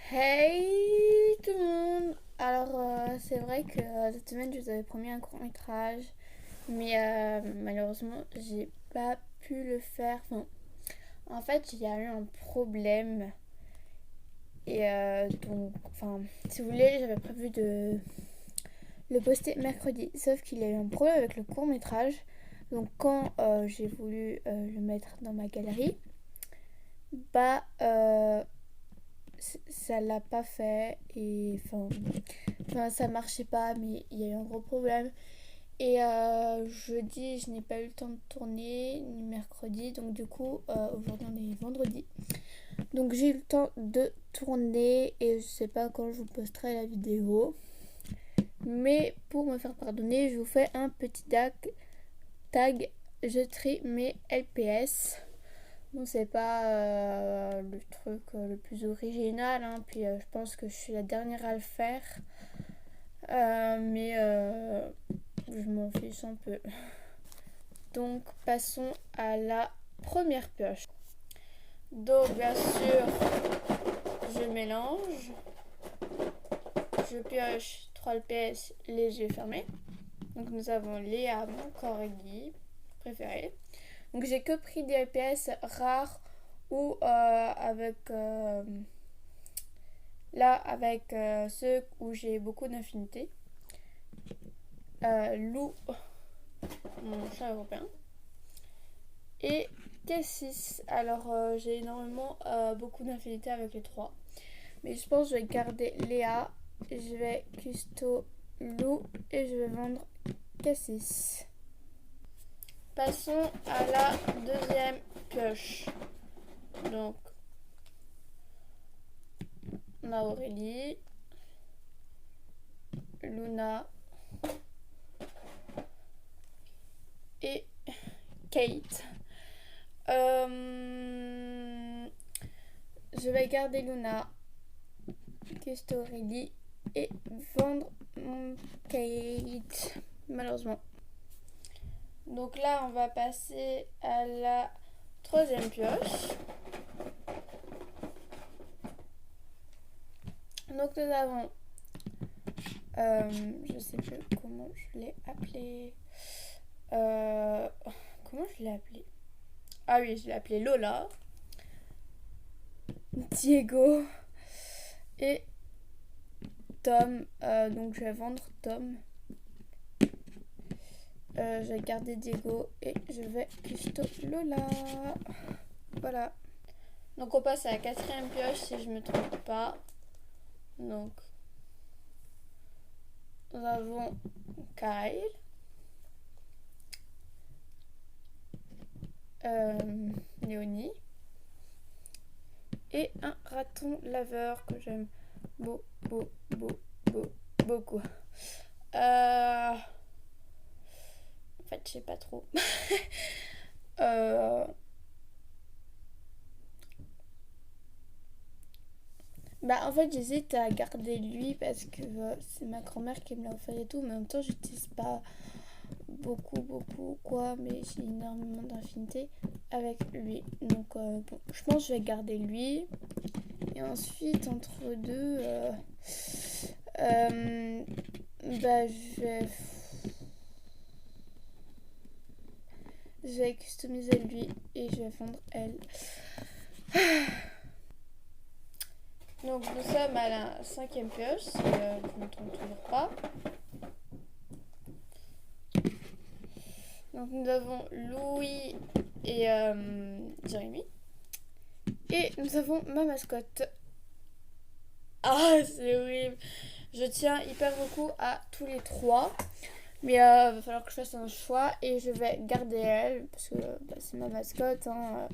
Hey tout le monde! Alors, c'est vrai que cette semaine je vous avais promis un court métrage, mais malheureusement j'ai pas pu le faire. Enfin, en fait, il y a eu un problème et donc, enfin, si vous voulez, j'avais prévu de le poster mercredi, sauf qu'il y a eu un problème avec le court métrage. Donc, quand j'ai voulu le mettre dans ma galerie, bah, ça l'a pas fait et enfin ça marchait pas, mais il y a eu un gros problème et jeudi je n'ai pas eu le temps de tourner ni mercredi, donc du coup aujourd'hui on est vendredi, donc j'ai eu le temps de tourner et je sais pas quand je vous posterai la vidéo, mais pour me faire pardonner je vous fais un petit tag je trie mes LPS. Bon, c'est pas le truc le plus original, hein, puis je pense que je suis la dernière à le faire. Mais je m'en fiche un peu. Donc, passons à la première pioche. Donc, bien sûr, je mélange. Je pioche 3 LPS les yeux fermés. Donc, nous avons Léa, mon corgi préféré. Donc, j'ai que pris des LPS rares ou avec ceux où j'ai beaucoup d'infinité. Lou, mon chat européen. Et Cassis. Alors j'ai énormément beaucoup d'infinité avec les trois. Mais je pense que je vais garder Léa. Je vais custo Lou et je vais vendre Cassis. Passons à la deuxième pioche. Donc on a Aurélie, Luna et Kate. Je vais garder Luna, custo Aurélie et vendre Kate, malheureusement. Donc là, on va passer à la troisième pioche. Donc nous avons, je sais plus comment je l'ai appelé. Comment je l'ai appelé? Ah oui, je l'ai appelé Lola, Diego et Tom. Donc je vais vendre Tom. Je vais garder Diego et je vais custo Lola. Voilà. Donc on passe à la quatrième pioche si je me trompe pas. Donc nous avons Kyle, Léonie et un raton laveur que j'aime beaucoup. En fait, je sais pas trop. Bah en fait j'hésite à garder lui parce que c'est ma grand-mère qui me l'a offert et tout, mais en même temps j'utilise pas beaucoup quoi, mais j'ai énormément d'infinité avec lui, donc bon, je pense que je vais garder lui et ensuite entre deux bah je vais customiser lui et je vais vendre elle. Donc nous sommes à la cinquième pioche, si je ne me trompe toujours pas. Donc nous avons Louis et Jérémy. Et nous avons ma mascotte. Ah, c'est horrible. Je tiens hyper beaucoup à tous les trois. Mais il va falloir que je fasse un choix et je vais garder elle parce que bah, c'est ma mascotte. Hein.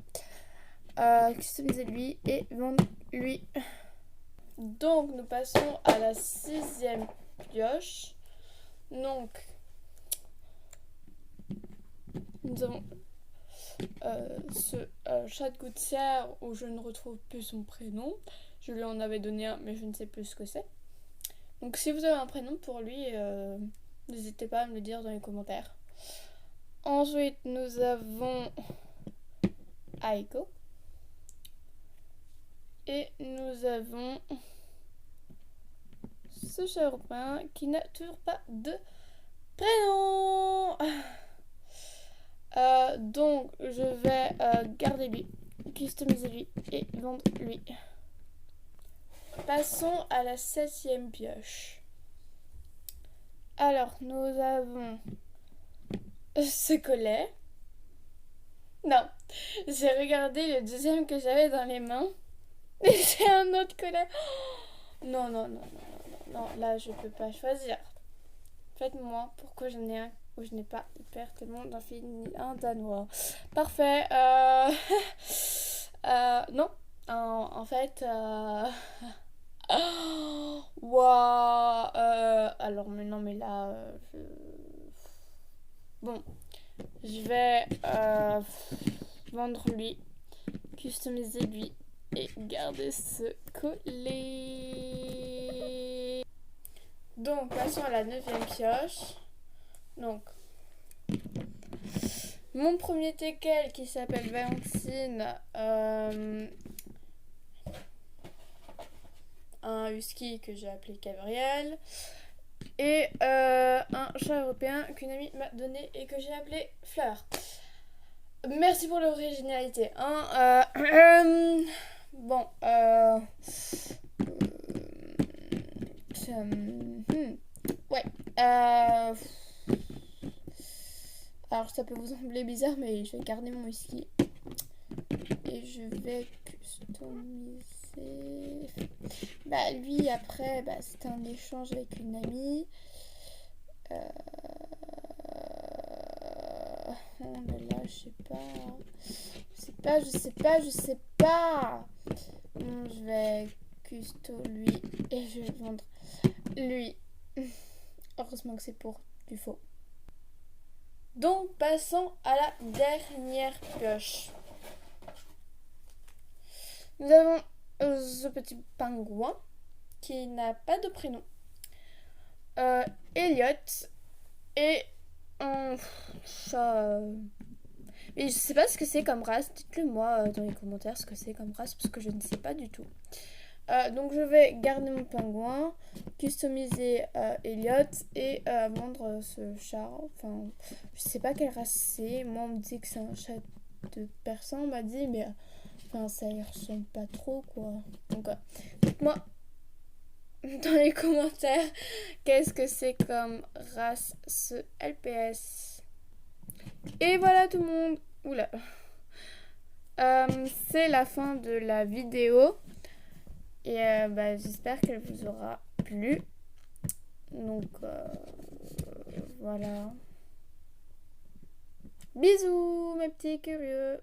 Customiser lui et vendre lui. Donc nous passons à la sixième pioche. Donc nous avons ce chat de gouttière où je ne retrouve plus son prénom. Je lui en avais donné un mais je ne sais plus ce que c'est. Donc si vous avez un prénom pour lui, n'hésitez pas à me le dire dans les commentaires. Ensuite nous avons Aiko. Et nous avons ce chat européen qui n'a toujours pas de prénom. Donc je vais garder lui, customiser lui et vendre lui. Passons à la 7e pioche. Alors nous avons ce collet. Non, j'ai regardé le deuxième que j'avais dans les mains. Et c'est un autre collet. Non, non, non, non, non, non, là je peux pas choisir. Faites-moi pourquoi j'en ai un où je n'ai pas hyper tellement d'infini un danois. Parfait. Non. En fait. Waouh. Alors, mais non, mais là. Bon. Je vais vendre lui, customiser lui et garder ce collet. Donc, passons à la 9e pioche. Donc, mon premier teckel qui s'appelle Valentine, un husky que j'ai appelé Gabriel, et un chat européen qu'une amie m'a donné et que j'ai appelé Fleur. Merci pour l'originalité. Hein. Bon, ouais. Alors ça peut vous sembler bizarre, mais je vais garder mon whisky. Et je vais customiser. Bah lui après, bah, c'était un échange avec une amie. Oh là là, je sais pas. Bon, je vais custo lui et je vais vendre lui. Heureusement que c'est pour du faux. Donc passons à la dernière pioche. Nous avons ce petit pingouin qui n'a pas de prénom. Elliot et un chat. Mais je sais pas ce que c'est comme race. Dites-le moi dans les commentaires ce que c'est comme race parce que je ne sais pas du tout. Donc je vais garder mon pingouin, customiser Elliot et vendre ce chat. Enfin, je sais pas quelle race c'est. Moi on me dit que c'est un chat de persan, on m'a dit, mais enfin ça y ressemble pas trop quoi. Donc dites-moi dans les commentaires qu'est-ce que c'est comme race ce LPS. Et voilà tout le monde. Oula. C'est la fin de la vidéo. Et j'espère qu'elle vous aura plu. Donc voilà. Bisous mes petits curieux.